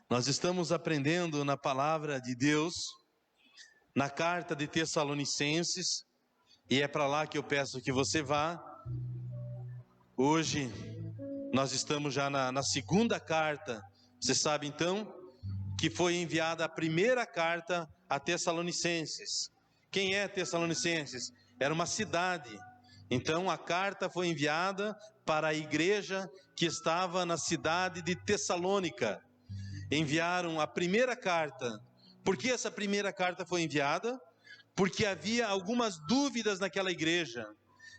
Nós estamos aprendendo na palavra de Deus, na carta de Tessalonicenses, e é para lá que eu peço que você vá. Hoje nós estamos já na segunda carta. Você sabe então que foi enviada a primeira carta a Tessalonicenses. Quem é Tessalonicenses? Era uma cidade. Então a carta foi enviada para a igreja que estava na cidade de Tessalônica. Enviaram a primeira carta. Por que essa primeira carta foi enviada? Porque havia algumas dúvidas naquela igreja.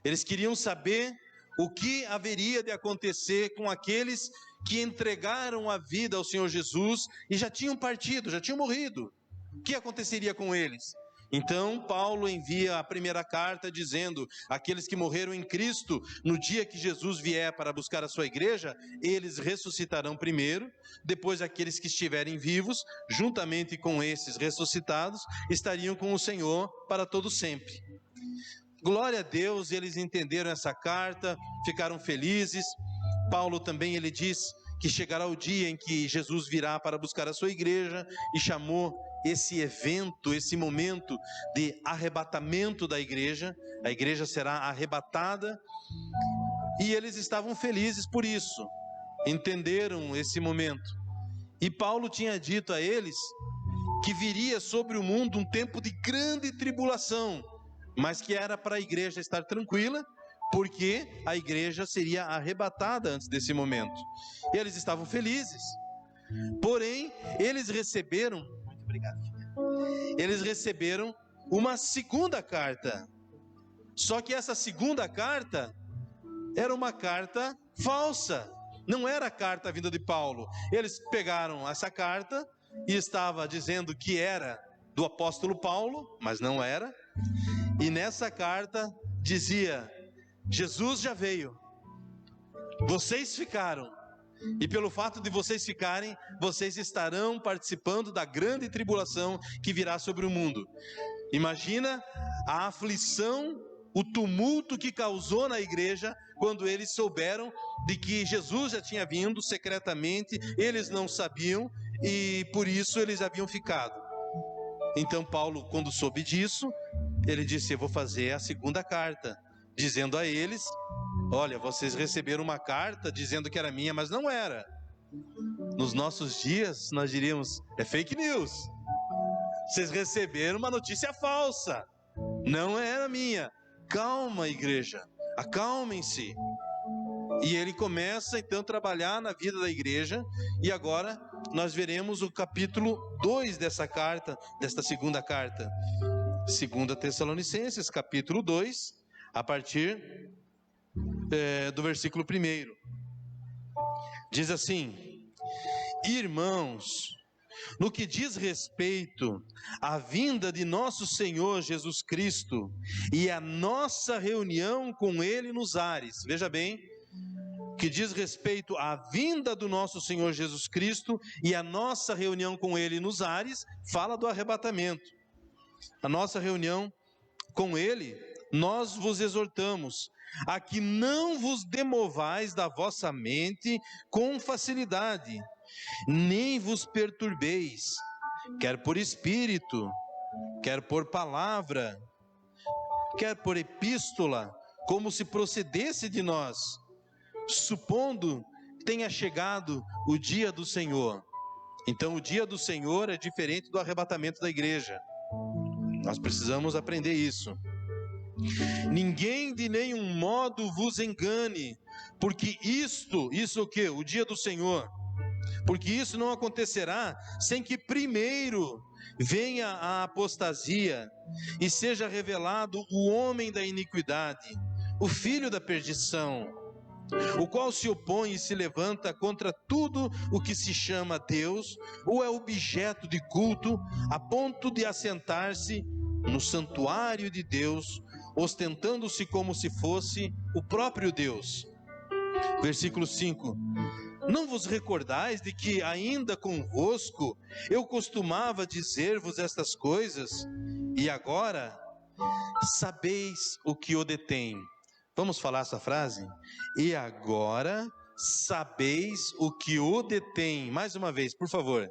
Eles queriam saber o que haveria de acontecer com aqueles que entregaram a vida ao Senhor Jesus e já tinham partido, já tinham morrido. O que aconteceria com eles? Então Paulo envia a primeira carta dizendo: aqueles que morreram em Cristo, no dia que Jesus vier para buscar a sua igreja, eles ressuscitarão primeiro, depois aqueles que estiverem vivos, juntamente com esses ressuscitados, estariam com o Senhor para todo sempre. Glória a Deus, eles entenderam essa carta, ficaram felizes. Paulo também, ele diz que chegará o dia em que Jesus virá para buscar a sua igreja e chamou esse evento, esse momento de arrebatamento da igreja. A igreja será arrebatada e eles estavam felizes por isso, entenderam esse momento. E Paulo tinha dito a eles que viria sobre o mundo um tempo de grande tribulação, mas que era para a igreja estar tranquila, porque a igreja seria arrebatada antes desse momento. E eles estavam felizes. Porém, eles receberam, muito obrigado, eles receberam uma segunda carta. Só que essa segunda carta era uma carta falsa. Não era a carta vinda de Paulo. Eles pegaram essa carta e estava dizendo que era do apóstolo Paulo, mas não era. E nessa carta dizia: Jesus já veio, vocês ficaram, e pelo fato de vocês ficarem, vocês estarão participando da grande tribulação que virá sobre o mundo. Imagina a aflição, o tumulto que causou na igreja quando eles souberam de que Jesus já tinha vindo secretamente. Eles não sabiam e por isso eles haviam ficado. Então Paulo, quando soube disso, ele disse: eu vou fazer a segunda carta, dizendo a eles: olha, vocês receberam uma carta dizendo que era minha, mas não era. Nos nossos dias nós diríamos: é fake news. Vocês receberam uma notícia falsa, não era minha. Calma, igreja, acalmem-se. E ele começa então a trabalhar na vida da igreja. E agora nós veremos o capítulo 2 dessa carta, desta segunda carta, 2 Tessalonicenses, capítulo 2, a partir do versículo 1. Diz assim: irmãos, no que diz respeito à vinda de nosso Senhor Jesus Cristo e à nossa reunião com Ele nos ares, veja bem, que diz respeito à vinda do nosso Senhor Jesus Cristo e à nossa reunião com Ele nos ares, fala do arrebatamento. A nossa reunião com Ele, nós vos exortamos a que não vos demovais da vossa mente com facilidade, nem vos perturbeis, quer por espírito, quer por palavra, quer por epístola, como se procedesse de nós, supondo tenha chegado o dia do Senhor. Então o dia do Senhor é diferente do arrebatamento da igreja. Nós precisamos aprender isso. Ninguém de nenhum modo vos engane, porque isso o quê? O dia do Senhor. Porque isso não acontecerá sem que primeiro venha a apostasia e seja revelado o homem da iniquidade, o filho da perdição, o qual se opõe e se levanta contra tudo o que se chama Deus ou é objeto de culto, a ponto de assentar-se no santuário de Deus, ostentando-se como se fosse o próprio Deus. Versículo 5: não vos recordais de que ainda convosco eu costumava dizer-vos estas coisas, e agora sabeis o que o detém. Vamos falar essa frase? E agora sabeis o que o detém. Mais uma vez, por favor.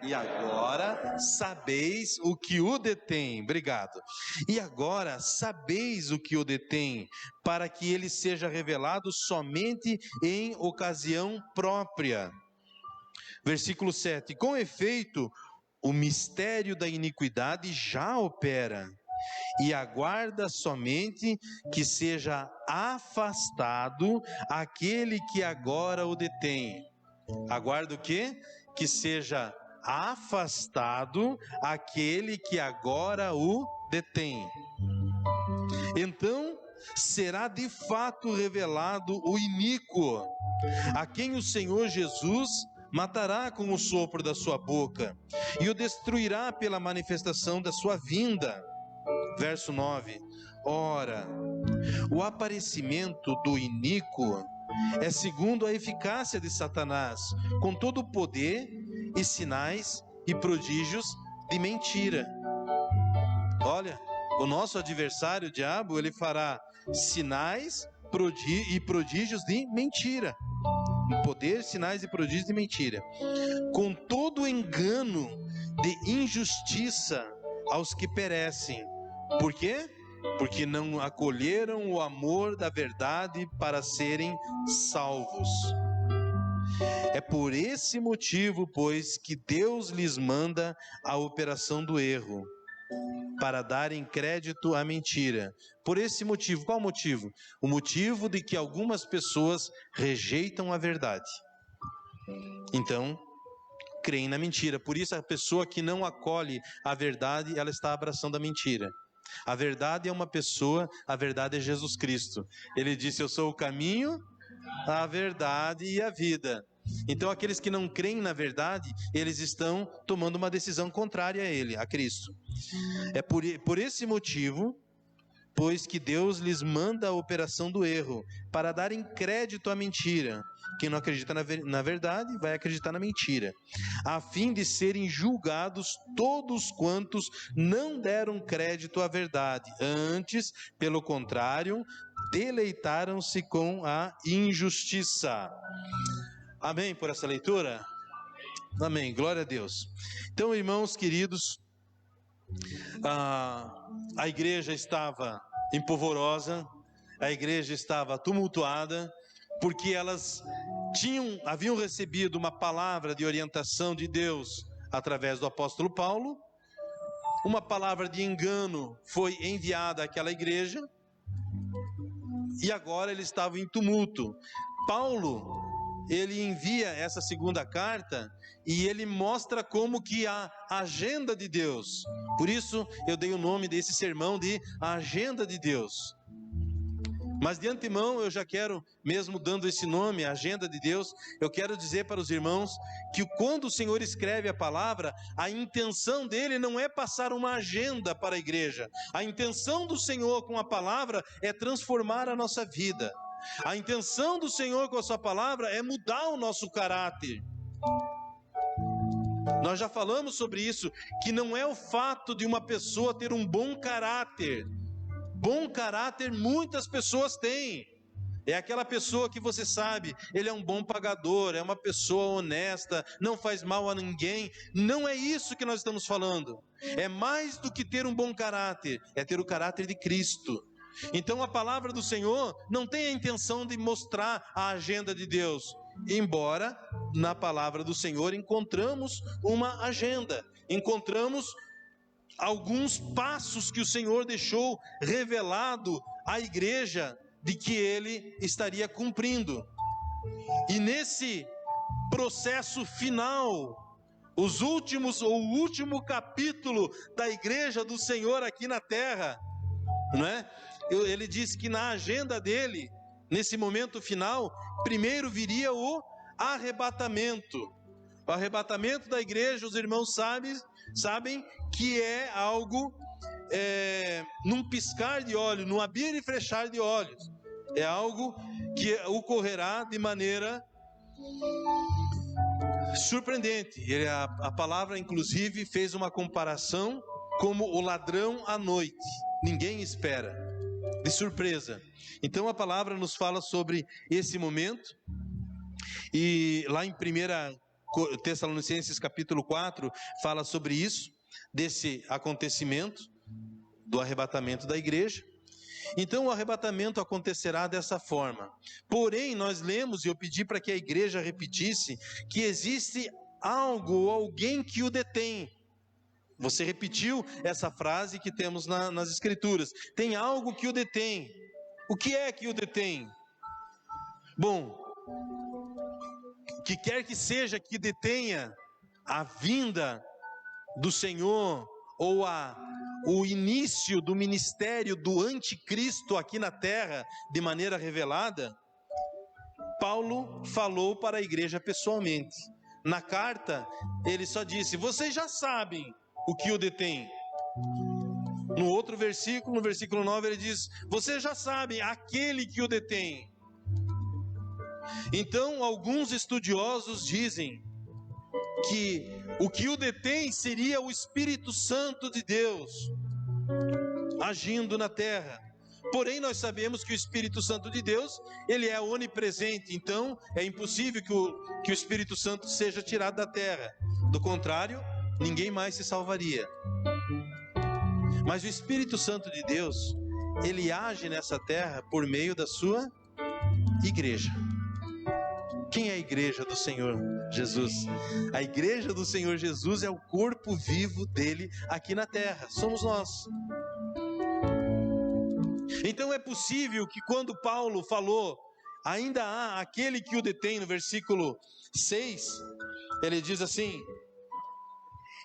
E agora sabeis o que o detém. Obrigado. E agora sabeis o que o detém, para que ele seja revelado somente em ocasião própria. Versículo 7. Com efeito, o mistério da iniquidade já opera, e aguarda somente que seja afastado aquele que agora o detém. Aguarda o quê? Que seja afastado aquele que agora o detém. Então será de fato revelado o iníquo, a quem o Senhor Jesus matará com o sopro da sua boca, e o destruirá pela manifestação da sua vinda. Verso 9. Ora, o aparecimento do iníquo é segundo a eficácia de Satanás, com todo o poder e sinais e prodígios de mentira. Olha, o nosso adversário, o diabo, ele fará sinais e prodígios de mentira. Poder, sinais e prodígios de mentira. Com todo o engano de injustiça aos que perecem. Por quê? Porque não acolheram o amor da verdade para serem salvos. É por esse motivo, pois, que Deus lhes manda a operação do erro, para darem crédito à mentira. Por esse motivo, qual motivo? O motivo de que algumas pessoas rejeitam a verdade. Então, creem na mentira. Por isso, a pessoa que não acolhe a verdade, ela está abraçando a mentira. A verdade é uma pessoa, a verdade é Jesus Cristo. Ele disse: eu sou o caminho, a verdade e a vida. Então, aqueles que não creem na verdade, eles estão tomando uma decisão contrária a ele, a Cristo. É por esse motivo, pois, que Deus lhes manda a operação do erro, para darem crédito à mentira. Quem não acredita na verdade, vai acreditar na mentira, a fim de serem julgados todos quantos não deram crédito à verdade. Antes, pelo contrário, deleitaram-se com a injustiça. Amém por essa leitura? Amém, glória a Deus. Então, irmãos queridos, a igreja estava empolvorosa, a igreja estava tumultuada, porque elas haviam recebido uma palavra de orientação de Deus através do apóstolo Paulo. Uma palavra de engano foi enviada àquela igreja, e agora eles estavam em tumulto. Paulo, ele envia essa segunda carta e ele mostra como que a agenda de Deus. Por isso eu dei o nome desse sermão de A Agenda de Deus. Mas de antemão eu já quero, mesmo dando esse nome, a Agenda de Deus, eu quero dizer para os irmãos que quando o Senhor escreve a palavra, a intenção dele não é passar uma agenda para a igreja. A intenção do Senhor com a palavra é transformar a nossa vida. A intenção do Senhor com a sua palavra é mudar o nosso caráter. Nós já falamos sobre isso, que não é o fato de uma pessoa ter um bom caráter. Bom caráter muitas pessoas têm. É aquela pessoa que você sabe, ele é um bom pagador, é uma pessoa honesta, não faz mal a ninguém. Não é isso que nós estamos falando. É mais do que ter um bom caráter, é ter o caráter de Cristo. Então a palavra do Senhor não tem a intenção de mostrar a agenda de Deus, embora na palavra do Senhor encontramos uma agenda, encontramos alguns passos que o Senhor deixou revelado à igreja de que ele estaria cumprindo. E nesse processo final, o último capítulo da igreja do Senhor aqui na terra, não é? Ele disse que na agenda dele, nesse momento final, primeiro viria o arrebatamento. O arrebatamento da igreja, os irmãos sabem que é algo num piscar de olhos, num abrir e fechar de olhos. É algo que ocorrerá de maneira surpreendente. A palavra, inclusive, fez uma comparação como o ladrão à noite. Ninguém espera, de surpresa. Então a palavra nos fala sobre esse momento. E lá em 1 Tessalonicenses capítulo 4, fala sobre isso, desse acontecimento do arrebatamento da igreja. Então o arrebatamento acontecerá dessa forma. Porém, nós lemos, e eu pedi para que a igreja repetisse, que existe algo ou alguém que o detém. Você repetiu essa frase que temos nas Escrituras. Tem algo que o detém. O que é que o detém? Bom, que quer que seja que detenha a vinda do Senhor ou o início do ministério do anticristo aqui na terra de maneira revelada, Paulo falou para a igreja pessoalmente. Na carta, ele só disse: vocês já sabem o que o detém. No outro versículo, no versículo 9, ele diz: vocês já sabem, aquele que o detém. Então, alguns estudiosos dizem que o que o detém seria o Espírito Santo de Deus agindo na terra. Porém, nós sabemos que o Espírito Santo de Deus, ele é onipresente, então é impossível que o Espírito Santo seja tirado da terra. Do contrário, ninguém mais se salvaria. Mas o Espírito Santo de Deus, ele age nessa terra por meio da sua igreja. Quem é a igreja do Senhor Jesus? A igreja do Senhor Jesus é o corpo vivo dele aqui na terra. Somos nós. Então é possível que quando Paulo falou, ainda há aquele que o detém, no versículo 6, ele diz assim: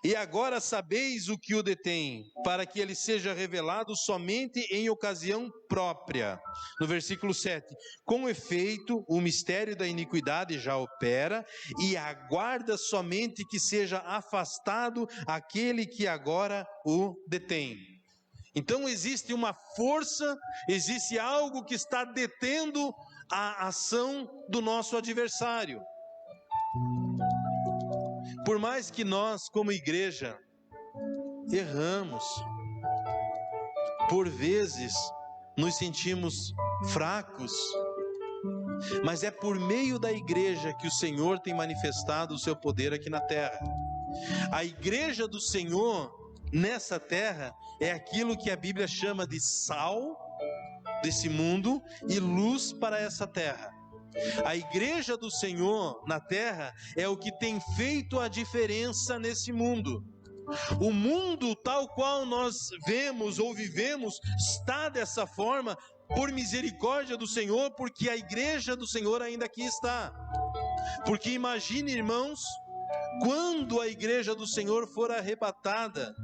e agora sabeis o que o detém, para que ele seja revelado somente em ocasião própria. No versículo 7, com efeito, o mistério da iniquidade já opera, e aguarda somente que seja afastado aquele que agora o detém. Então existe uma força, existe algo que está detendo a ação do nosso adversário. Por mais que nós, como igreja, erramos, por vezes nos sentimos fracos, mas é por meio da igreja que o Senhor tem manifestado o seu poder aqui na terra. A igreja do Senhor nessa terra é aquilo que a Bíblia chama de sal desse mundo e luz para essa terra. A igreja do Senhor na terra é o que tem feito a diferença nesse mundo. O mundo tal qual nós vemos ou vivemos está dessa forma por misericórdia do Senhor, porque a igreja do Senhor ainda aqui está. Porque imagine, irmãos, quando a igreja do Senhor for arrebatada,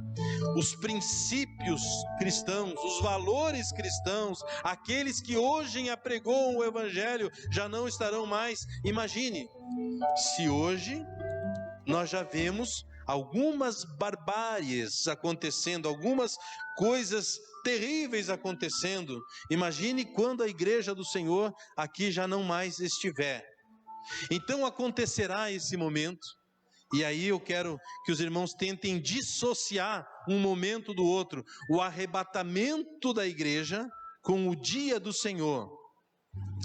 os princípios cristãos, os valores cristãos, aqueles que hoje apregoam o evangelho, já não estarão mais. Imagine, se hoje nós já vemos algumas barbáries acontecendo, algumas coisas terríveis acontecendo, imagine quando a igreja do Senhor aqui já não mais estiver. Então acontecerá esse momento. E aí eu quero que os irmãos tentem dissociar um momento do outro, o arrebatamento da igreja com o dia do Senhor.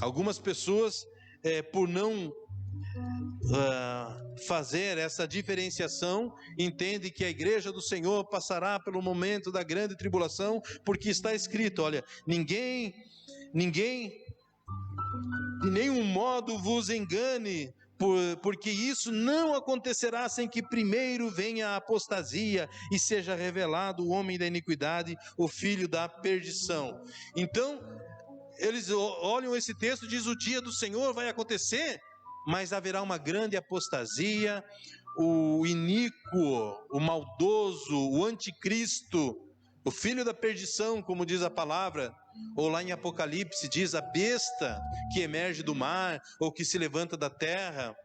Algumas pessoas, por não fazer essa diferenciação, entendem que a igreja do Senhor passará pelo momento da grande tribulação, porque está escrito, olha, ninguém de nenhum modo vos engane, porque isso não acontecerá sem que primeiro venha a apostasia e seja revelado o homem da iniquidade, o filho da perdição. Então, eles olham esse texto, diz o dia do Senhor vai acontecer, mas haverá uma grande apostasia, o iníquo, o maldoso, o anticristo, o filho da perdição, como diz a palavra, ou lá em Apocalipse diz a besta que emerge do mar, ou que se levanta da terra.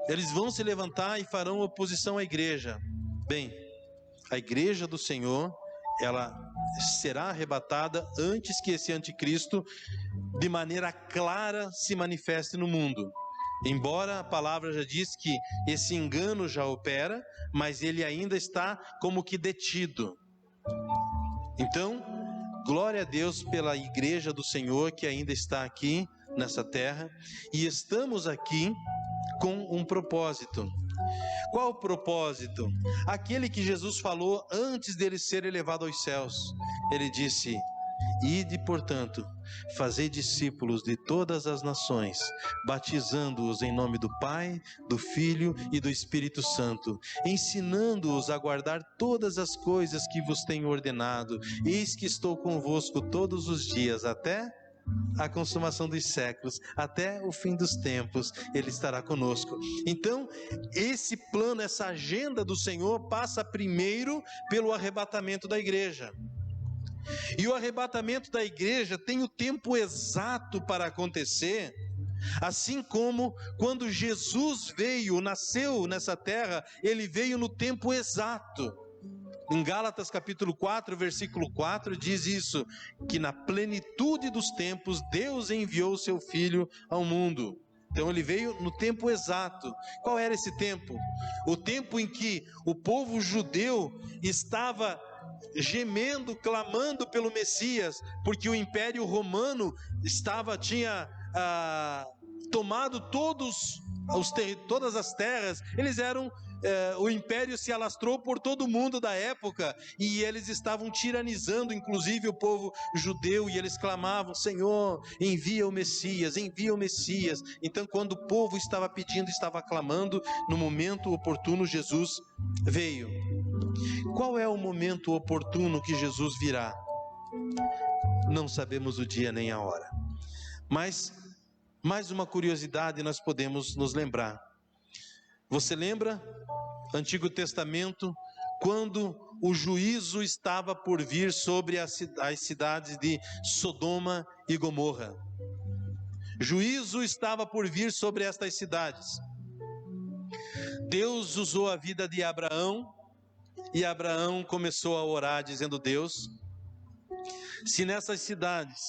Eles vão se levantar e farão oposição à igreja. Bem, a igreja do Senhor, ela será arrebatada antes que esse anticristo, de maneira clara, se manifeste no mundo. Embora a palavra já diz que esse engano já opera, mas ele ainda está como que detido. Então, glória a Deus pela igreja do Senhor que ainda está aqui nessa terra e estamos aqui com um propósito. Qual o propósito? Aquele que Jesus falou antes dele ser elevado aos céus. Ele disse: ide, portanto, fazei discípulos de todas as nações, batizando-os em nome do Pai, do Filho e do Espírito Santo, ensinando-os a guardar todas as coisas que vos tenho ordenado. Eis que estou convosco todos os dias, até a consumação dos séculos, até o fim dos tempos, Ele estará conosco. Então, esse plano, essa agenda do Senhor passa primeiro pelo arrebatamento da igreja. E o arrebatamento da igreja tem o tempo exato para acontecer, assim como quando Jesus veio, nasceu nessa terra, Ele veio no tempo exato. Em Gálatas capítulo 4, versículo 4, diz isso, que na plenitude dos tempos, Deus enviou o seu Filho ao mundo. Então ele veio no tempo exato. Qual era esse tempo? O tempo em que o povo judeu estava gemendo, clamando pelo Messias, porque o Império Romano tinha tomado todas as terras. Eles eram... o império se alastrou por todo o mundo da época e eles estavam tiranizando inclusive o povo judeu, e eles clamavam: Senhor, envia o Messias, envia o Messias. Então, quando o povo estava pedindo, estava clamando, no momento oportuno Jesus veio. Qual é o momento oportuno que Jesus virá? Não sabemos o dia nem a hora, mas mais uma curiosidade nós podemos nos lembrar. Você lembra, Antigo Testamento, quando o juízo estava por vir sobre as cidades de Sodoma e Gomorra? Juízo estava por vir sobre estas cidades. Deus usou a vida de Abraão, e Abraão começou a orar dizendo: Deus, se nessas cidades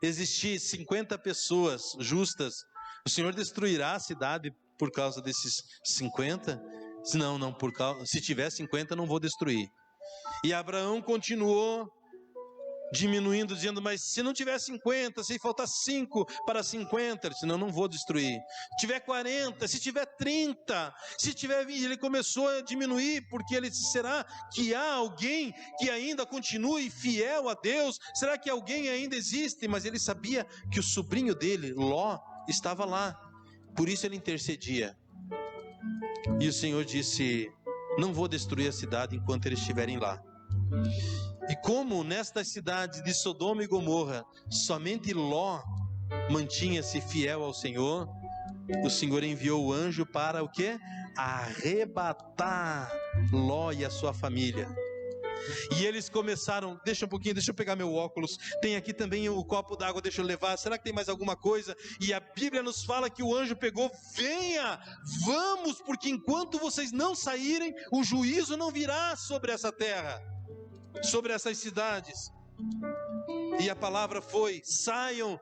existir 50 pessoas justas, o Senhor destruirá a cidade por causa desses 50? Não, se tiver 50 não vou destruir. E Abraão continuou diminuindo, dizendo: mas se não tiver 50, se faltar 5 para 50, senão não vou destruir. Se tiver 40, se tiver 30, se tiver 20, ele começou a diminuir, porque ele disse: será que há alguém que ainda continue fiel a Deus? Será que alguém ainda existe? Mas ele sabia que o sobrinho dele, Ló, estava lá. Por isso ele intercedia. E o Senhor disse: não vou destruir a cidade enquanto eles estiverem lá. E como nestas cidades de Sodoma e Gomorra somente Ló mantinha-se fiel ao Senhor, o Senhor enviou o anjo para o quê? Arrebatar Ló e a sua família. E eles começaram: deixa um pouquinho, deixa eu pegar meu óculos, tem aqui também o copo d'água, deixa eu levar, será que tem mais alguma coisa? E a Bíblia nos fala que o anjo pegou: venha, vamos, porque enquanto vocês não saírem, o juízo não virá sobre essa terra, sobre essas cidades. E a palavra foi: saiam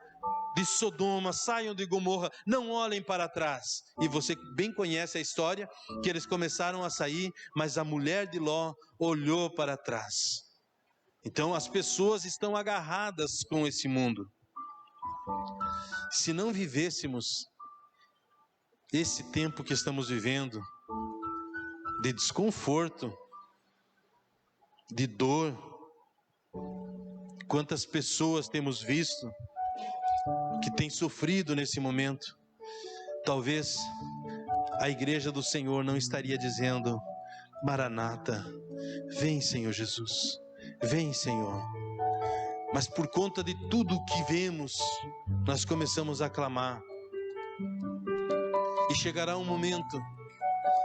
de Sodoma, saiam de Gomorra, não olhem para trás. E você bem conhece a história, que eles começaram a sair, mas a mulher de Ló olhou para trás. Então as pessoas estão agarradas com esse mundo. Se não vivêssemos esse tempo que estamos vivendo, de desconforto, de dor, quantas pessoas temos visto que têm sofrido nesse momento, talvez a igreja do Senhor não estaria dizendo: Maranata, vem Senhor Jesus, vem Senhor. Mas por conta de tudo que vemos, nós começamos a clamar. E chegará um momento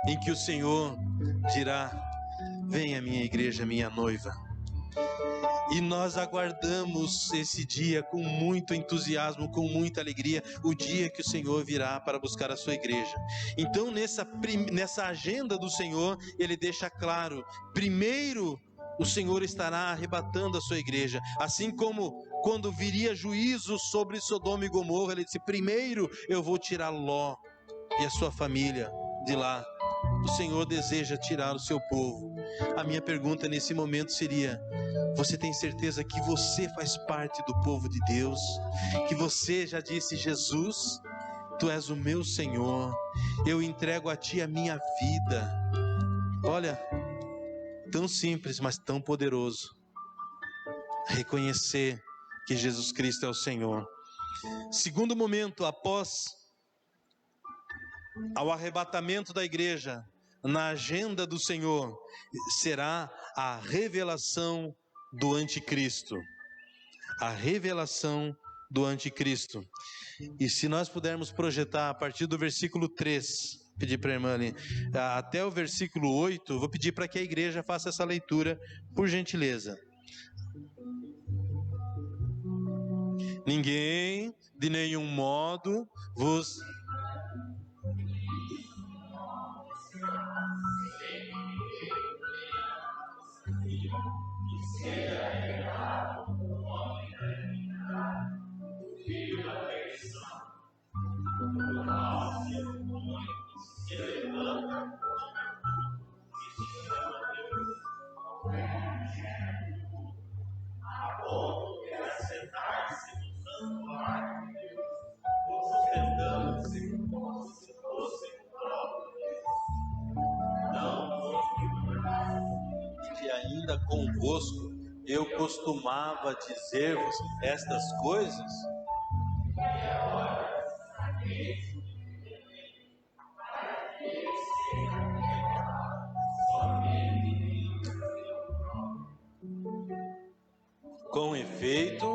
em que o Senhor dirá: venha minha igreja, minha noiva. E nós aguardamos esse dia com muito entusiasmo, com muita alegria, o dia que o Senhor virá para buscar a sua igreja. Então nessa agenda do Senhor, Ele deixa claro: primeiro o Senhor estará arrebatando a sua igreja, assim como quando viria juízo sobre Sodoma e Gomorra, Ele disse: primeiro eu vou tirar Ló e a sua família de lá. O Senhor deseja tirar o seu povo. A minha pergunta nesse momento seria: você tem certeza que você faz parte do povo de Deus? Que você já disse: Jesus, Tu és o meu Senhor, eu entrego a Ti a minha vida. Olha, tão simples, mas tão poderoso. Reconhecer que Jesus Cristo é o Senhor. Segundo momento, após ao arrebatamento da igreja, na agenda do Senhor, será a revelação do anticristo. A revelação do anticristo. E se nós pudermos projetar a partir do versículo 3, pedir para a irmã ali, até o versículo 8, vou pedir para que a igreja faça essa leitura, por gentileza. Ninguém, de nenhum modo, vos... Que ainda convosco eu costumava dizer-vos estas coisas? Com efeito,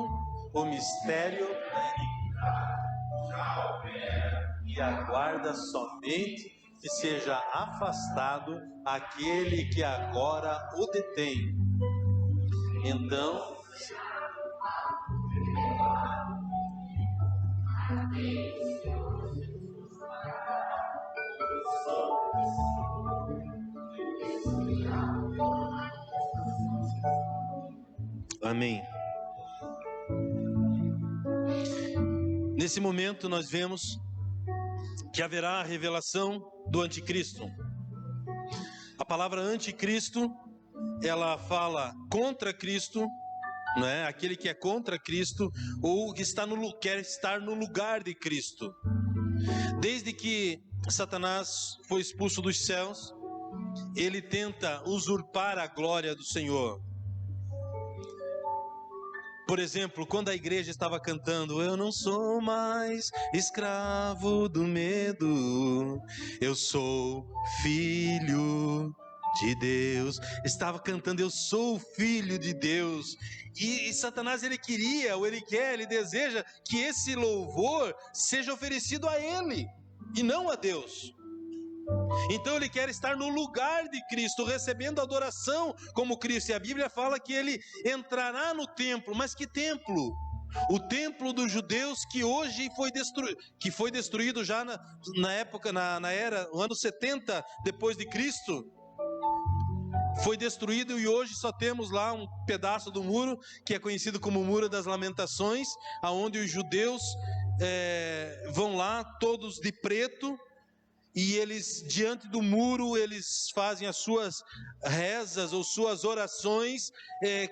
o mistério da iniquidade já opera e aguarda somente que seja afastado aquele que agora o detém. Então, amém. Nesse momento nós vemos que haverá a revelação do anticristo. A palavra anticristo, ela fala contra Cristo, não é? Aquele que é contra Cristo ou que quer estar no lugar de Cristo. Desde que Satanás foi expulso dos céus, ele tenta usurpar a glória do Senhor. Por exemplo, quando a igreja estava cantando: eu não sou mais escravo do medo, eu sou filho de Deus. Estava cantando: eu sou filho de Deus. E Satanás, ele queria, ou ele quer, ele deseja que esse louvor seja oferecido a ele e não a Deus. Então ele quer estar no lugar de Cristo, recebendo adoração como Cristo. E a Bíblia fala que ele entrará no templo. Mas que templo? O templo dos judeus que hoje foi destruído já na época, na era, no ano 70 depois de Cristo. Foi destruído e hoje só temos lá um pedaço do muro, que é conhecido como o Muro das Lamentações, aonde os judeus vão lá todos de preto. E eles, diante do muro, eles fazem as suas rezas ou suas orações,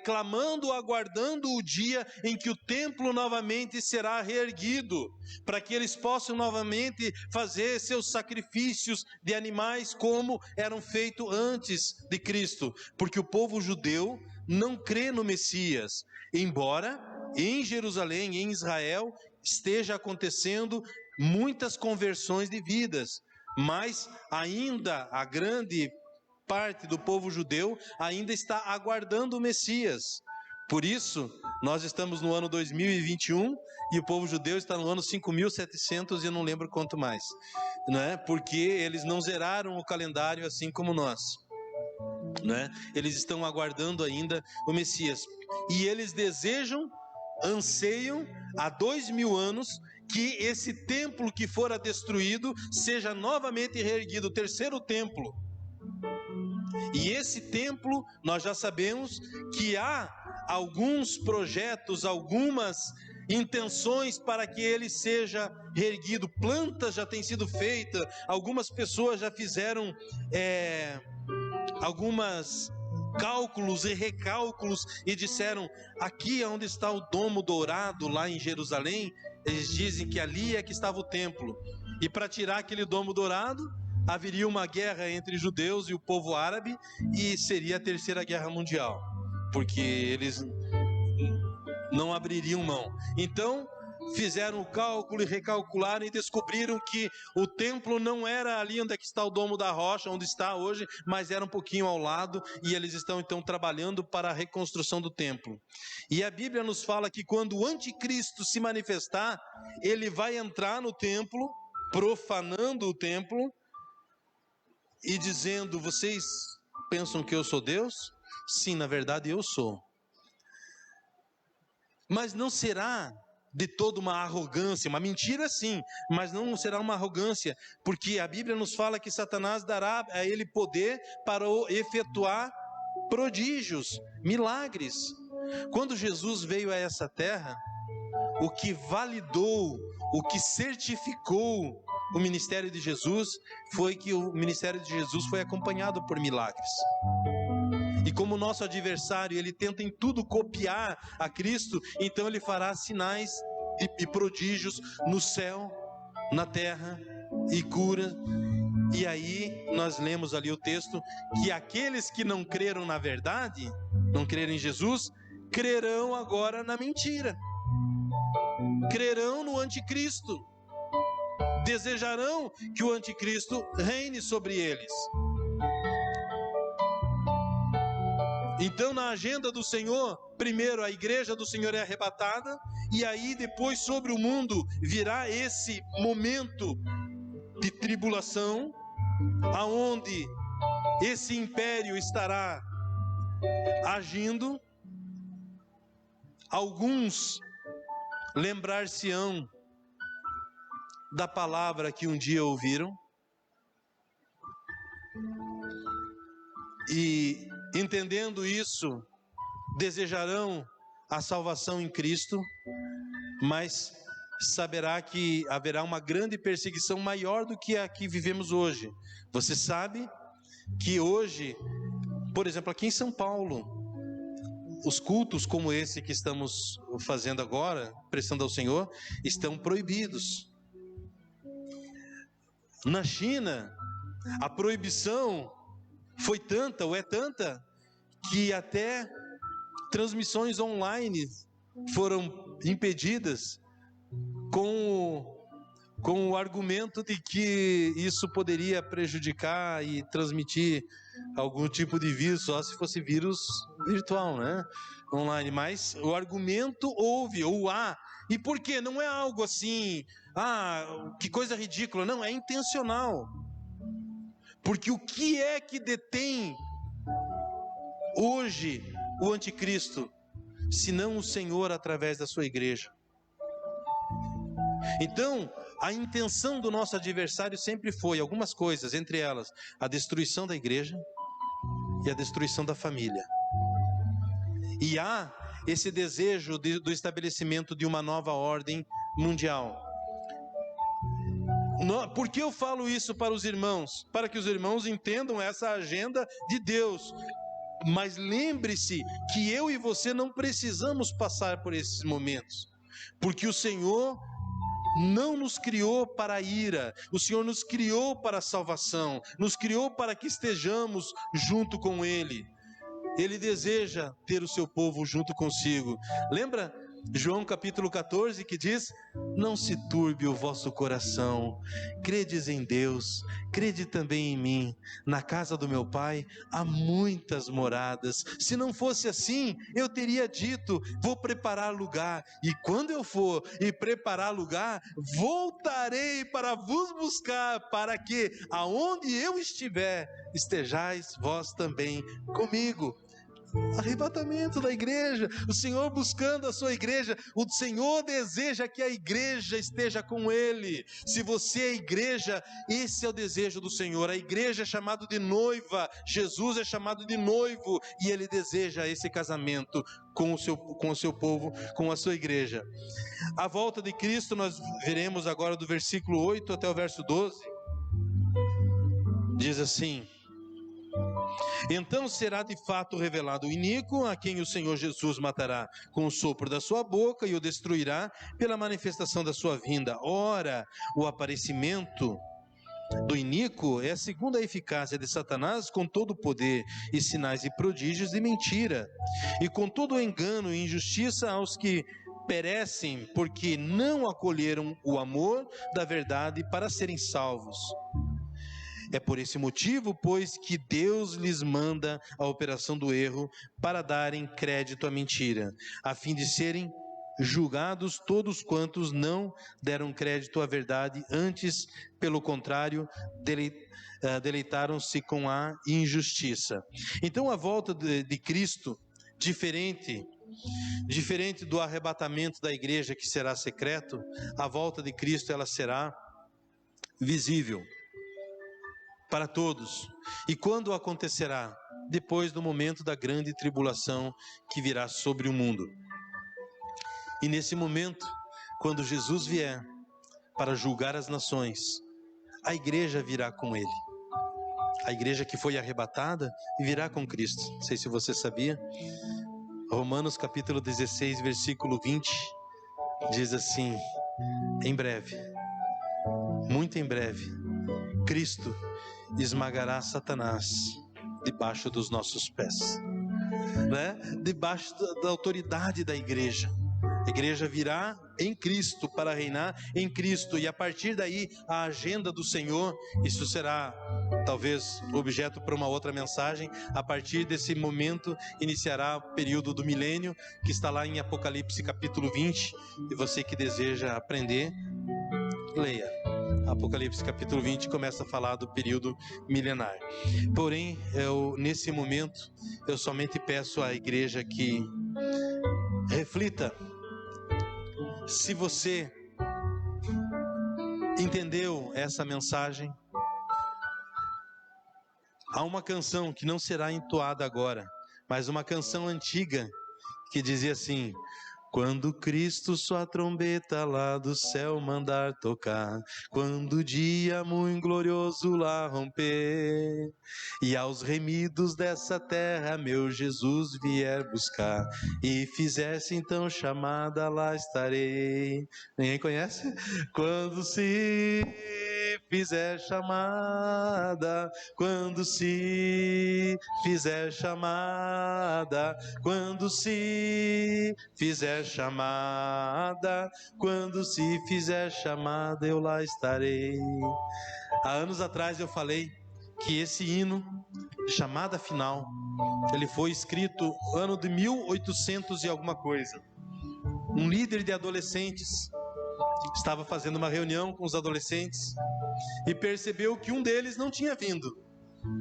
clamando, aguardando o dia em que o templo novamente será reerguido, para que eles possam novamente fazer seus sacrifícios de animais como eram feitos antes de Cristo. Porque o povo judeu não crê no Messias, embora em Jerusalém, em Israel, esteja acontecendo muitas conversões de vidas. Mas ainda a grande parte do povo judeu ainda está aguardando o Messias. Por isso, nós estamos no ano 2021 e o povo judeu está no ano 5.700 e eu não lembro quanto mais, né? Porque eles não zeraram o calendário assim como nós, né? Eles estão aguardando ainda o Messias. E eles desejam, anseiam há 2000 anos que esse templo que fora destruído seja novamente reerguido, o terceiro templo. E esse templo, nós já sabemos que há alguns projetos, algumas intenções para que ele seja reerguido. Plantas já têm sido feitas, algumas pessoas já fizeram algumas cálculos e recálculos e disseram: aqui é onde está o domo dourado lá em Jerusalém. Eles dizem que ali é que estava o templo, e para tirar aquele domo dourado haveria uma guerra entre judeus e o povo árabe, e seria a terceira guerra mundial, porque eles não abririam mão. Então fizeram o cálculo e recalcularam e descobriram que o templo não era ali onde é que está o Domo da Rocha, onde está hoje, mas era um pouquinho ao lado, e eles estão então trabalhando para a reconstrução do templo. E a Bíblia nos fala que quando o anticristo se manifestar, ele vai entrar no templo, profanando o templo e dizendo: vocês pensam que eu sou Deus? Sim, na verdade eu sou. Mas não será de toda uma arrogância, uma mentira sim, mas não será uma arrogância, porque a Bíblia nos fala que Satanás dará a ele poder para efetuar prodígios, milagres. Quando Jesus veio a essa terra, o que validou, o que certificou o ministério de Jesus foi que o ministério de Jesus foi acompanhado por milagres. E como o nosso adversário, ele tenta em tudo copiar a Cristo, então ele fará sinais e prodígios no céu, na terra, e cura. E aí nós lemos ali o texto que aqueles que não creram na verdade, não creram em Jesus, crerão agora na mentira. Crerão no anticristo. Desejarão que o anticristo reine sobre eles. Então, na agenda do Senhor, primeiro a igreja do Senhor é arrebatada, e aí depois sobre o mundo virá esse momento de tribulação, aonde esse império estará agindo. Alguns lembrar-se-ão da palavra que um dia ouviram, e entendendo isso, desejarão a salvação em Cristo, mas saberá que haverá uma grande perseguição maior do que a que vivemos hoje. Você sabe que hoje, por exemplo, aqui em São Paulo, os cultos como esse que estamos fazendo agora, prestando ao Senhor, estão proibidos. Na China, a proibição foi tanta, ou é tanta, que até transmissões online foram impedidas com o argumento de que isso poderia prejudicar e transmitir algum tipo de vírus, só se fosse vírus virtual, né? Online. Mas o argumento houve, ou há. E por quê? Não é algo assim, que coisa ridícula. Não, é intencional. Porque o que é que detém hoje o anticristo, senão o Senhor através da sua igreja? Então, a intenção do nosso adversário sempre foi algumas coisas, entre elas a destruição da igreja e a destruição da família. E há esse desejo do estabelecimento de uma nova ordem mundial. Por que eu falo isso para os irmãos? Para que os irmãos entendam essa agenda de Deus. Mas lembre-se que eu e você não precisamos passar por esses momentos, porque o Senhor não nos criou para a ira, o Senhor nos criou para a salvação, nos criou para que estejamos junto com Ele. Ele deseja ter o seu povo junto consigo. Lembra João capítulo 14 que diz: não se turbe o vosso coração, credes em Deus, crede também em mim. Na casa do meu Pai há muitas moradas. Se não fosse assim, eu teria dito: vou preparar lugar, e quando eu for e preparar lugar, voltarei para vos buscar, para que aonde eu estiver, estejais vós também comigo. Arrebatamento da igreja, o Senhor buscando a sua igreja. O Senhor deseja que a igreja esteja com Ele. Se você é igreja, esse é o desejo do Senhor. A igreja é chamada de noiva, Jesus é chamado de noivo, e Ele deseja esse casamento com o seu povo, com a sua igreja. A volta de Cristo nós veremos agora do versículo 8 até o verso 12. Diz assim: Então será de fato revelado o iníquo, a quem o Senhor Jesus matará com o sopro da sua boca e o destruirá pela manifestação da sua vinda. Ora, o aparecimento do iníquo é segundo a eficácia de Satanás, com todo o poder e sinais e prodígios de mentira, e com todo o engano e injustiça aos que perecem, porque não acolheram o amor da verdade para serem salvos. É por esse motivo, pois, que Deus lhes manda a operação do erro para darem crédito à mentira, a fim de serem julgados todos quantos não deram crédito à verdade, antes, pelo contrário, deleitaram-se com a injustiça. Então, a volta de Cristo, diferente do arrebatamento da igreja, que será secreto, a volta de Cristo ela será visível para todos. E quando acontecerá? Depois do momento da grande tribulação que virá sobre o mundo. E nesse momento, quando Jesus vier para julgar as nações, a igreja virá com ele. A igreja que foi arrebatada virá com Cristo. Não sei se você sabia. Romanos capítulo 16, versículo 20, diz assim: em breve, muito em breve, Cristo esmagará Satanás debaixo dos nossos pés, né? Debaixo da autoridade da igreja. A igreja virá em Cristo para reinar em Cristo, e a partir daí a agenda do Senhor, isso será talvez objeto para uma outra mensagem. A partir desse momento iniciará o período do milênio, que está lá em Apocalipse capítulo 20, e você que deseja aprender, leia. Apocalipse capítulo 20 começa a falar do período milenar. Porém, nesse momento, eu somente peço à igreja que reflita se você entendeu essa mensagem. Há uma canção que não será entoada agora, mas uma canção antiga que dizia assim: quando Cristo sua trombeta lá do céu mandar tocar, quando o dia muito glorioso lá romper, e aos remidos dessa terra meu Jesus vier buscar, e fizesse então chamada, lá estarei. Ninguém conhece? Quando se fizer chamada, quando se fizer chamada, quando se fizer chamada, quando se fizer chamada, eu lá estarei. Há anos atrás eu falei que esse hino, chamada final, ele foi escrito no ano de 1800 e alguma coisa. Um líder de adolescentes estava fazendo uma reunião com os adolescentes e percebeu que um deles não tinha vindo.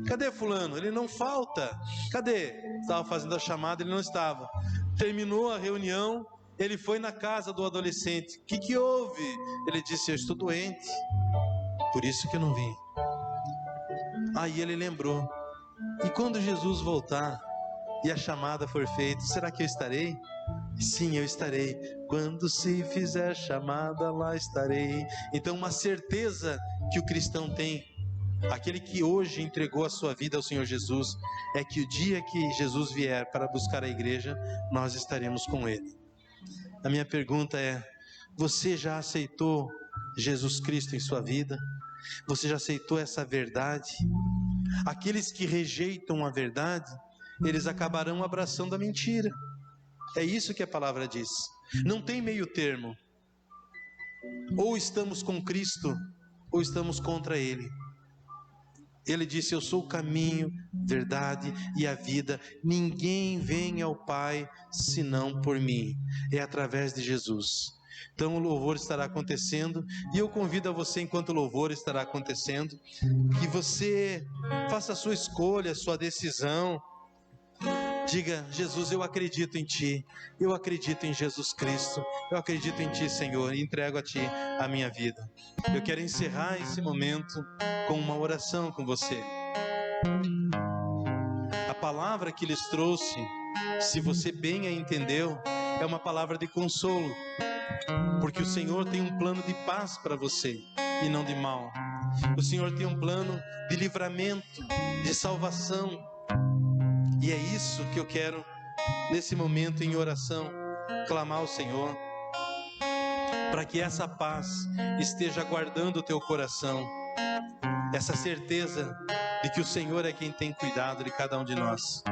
Cadê fulano? Ele não falta. Cadê? Estava fazendo a chamada, ele não estava. Terminou a reunião, ele foi na casa do adolescente. O que houve? Ele disse: eu estou doente, por isso que eu não vim. Aí ele lembrou: e quando Jesus voltar e a chamada for feita, será que eu estarei? Sim, eu estarei. Quando se fizer chamada, lá estarei. Então, uma certeza que o cristão tem, aquele que hoje entregou a sua vida ao Senhor Jesus, é que o dia que Jesus vier para buscar a igreja, nós estaremos com ele. A minha pergunta é: você já aceitou Jesus Cristo em sua vida? Você já aceitou essa verdade? Aqueles que rejeitam a verdade, eles acabarão abraçando a mentira. É isso que a palavra diz. Não tem meio termo. Ou estamos com Cristo, ou estamos contra Ele. Ele disse: eu sou o caminho, verdade e a vida. Ninguém vem ao Pai senão por mim. É através de Jesus. Então o louvor estará acontecendo, e eu convido a você, enquanto o louvor estará acontecendo, que você faça a sua escolha, a sua decisão. Diga: Jesus, eu acredito em Ti, eu acredito em Jesus Cristo, eu acredito em Ti, Senhor, e entrego a Ti a minha vida. Eu quero encerrar esse momento com uma oração com você. A palavra que lhes trouxe, se você bem a entendeu, é uma palavra de consolo, porque o Senhor tem um plano de paz para você e não de mal. O Senhor tem um plano de livramento, de salvação. E é isso que eu quero, nesse momento em oração, clamar ao Senhor, para que essa paz esteja guardando o teu coração, essa certeza de que o Senhor é quem tem cuidado de cada um de nós.